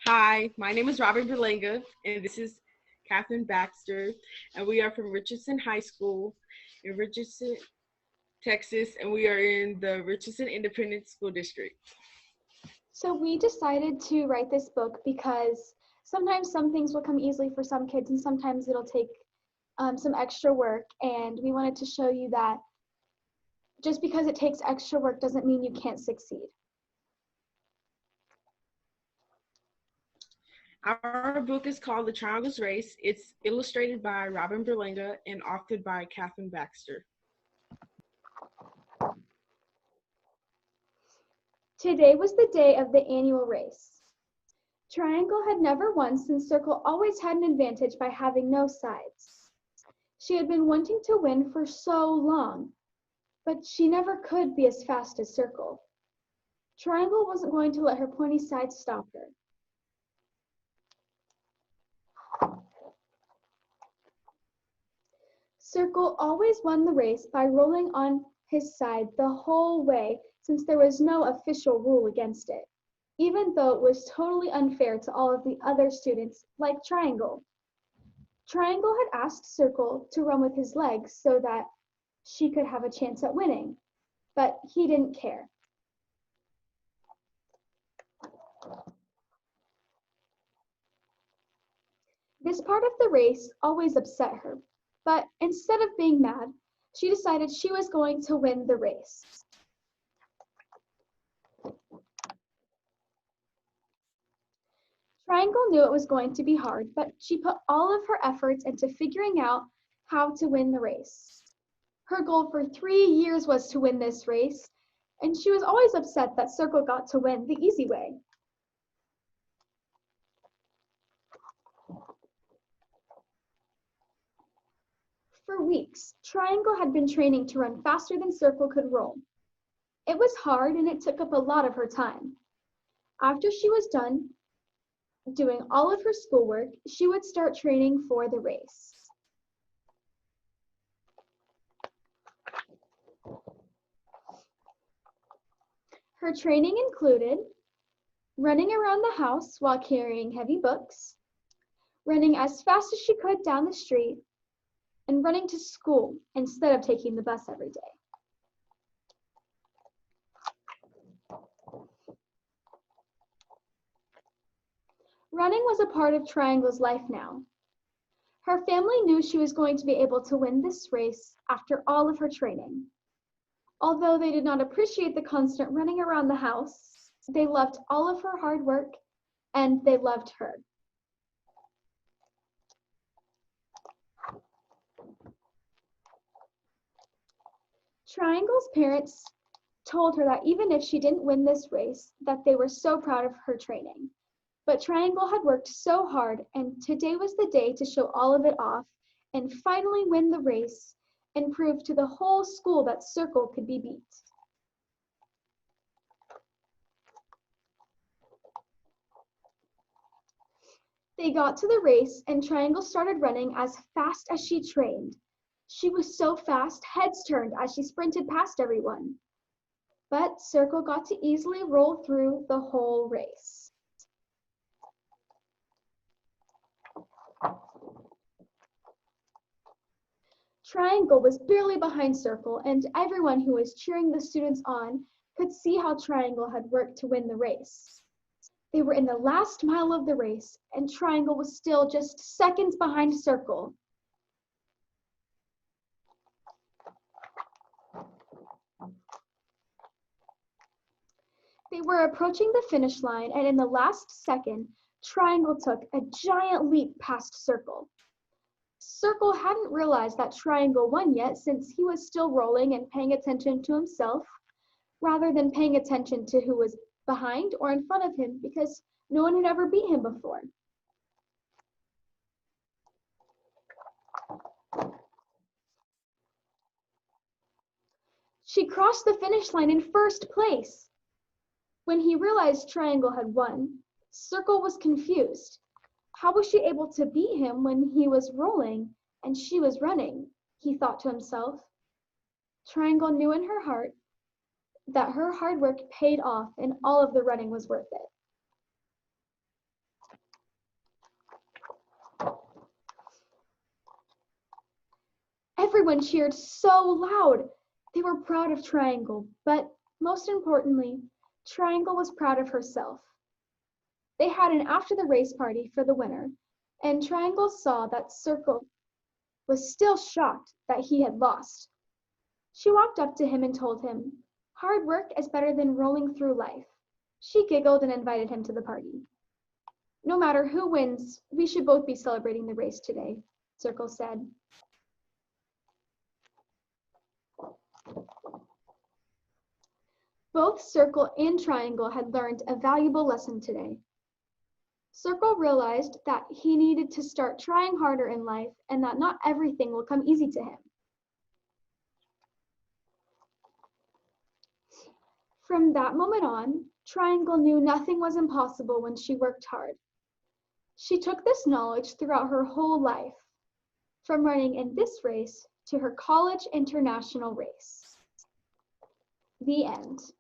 Hi, my name is Robin Berlanga, and this is Catherine Baxter, and we are from Richardson High School in Richardson, Texas, and we are in the Richardson Independent School District. So we decided to write this book because sometimes some things will come easily for some kids and sometimes it'll take some extra work. And we wanted to show you that just because it takes extra work doesn't mean you can't succeed. Our book is called The Triangles Race. It's illustrated by Robin Berlanga and authored by Catherine Baxter. Today was the day of the annual race. Triangle had never won since Circle always had an advantage by having no sides. She had been wanting to win for so long, but she never could be as fast as Circle. Triangle wasn't going to let her pointy sides stop her. Circle always won the race by rolling on his side the whole way since there was no official rule against it, even though it was totally unfair to all of the other students like Triangle. Triangle had asked Circle to run with his legs so that she could have a chance at winning, but he didn't care. This part of the race always upset her, but instead of being mad, she decided she was going to win the race. Triangle knew it was going to be hard, but she put all of her efforts into figuring out how to win the race. Her goal for 3 years was to win this race, and she was always upset that Circle got to win the easy way. For weeks, Triangle had been training to run faster than Circle could roll. It was hard and it took up a lot of her time. After she was done doing all of her schoolwork, she would start training for the race. Her training included running around the house while carrying heavy books, running as fast as she could down the street, and running to school instead of taking the bus every day. Running was a part of Triangle's life now. Her family knew she was going to be able to win this race after all of her training. Although they did not appreciate the constant running around the house, they loved all of her hard work and they loved her. Triangle's parents told her that even if she didn't win this race, that they were so proud of her training. But Triangle had worked so hard, and today was the day to show all of it off and finally win the race and prove to the whole school that Circle could be beat. They got to the race, and Triangle started running as fast as she trained. She was so fast, heads turned as she sprinted past everyone. But Circle got to easily roll through the whole race. Triangle was barely behind Circle, and everyone who was cheering the students on could see how Triangle had worked to win the race. They were in the last mile of the race, and Triangle was still just seconds behind Circle. They were approaching the finish line, and in the last second, Triangle took a giant leap past Circle. Circle hadn't realized that Triangle won yet since he was still rolling and paying attention to himself rather than paying attention to who was behind or in front of him because no one had ever beat him before. She crossed the finish line in first place. When he realized Triangle had won, Circle was confused. How was she able to beat him when he was rolling and she was running? He thought to himself. Triangle knew in her heart that her hard work paid off and all of the running was worth it. Everyone cheered so loud. They were proud of Triangle, but most importantly, Triangle was proud of herself. They had an after the race party for the winner, and Triangle saw that Circle was still shocked that he had lost. She walked up to him and told him, "Hard work is better than rolling through life." She giggled and invited him to the party. "No matter who wins, we should both be celebrating the race today," Circle said. Both Circle and Triangle had learned a valuable lesson today. Circle realized that he needed to start trying harder in life and that not everything will come easy to him. From that moment on, Triangle knew nothing was impossible when she worked hard. She took this knowledge throughout her whole life, from running in this race to her college international race. The end.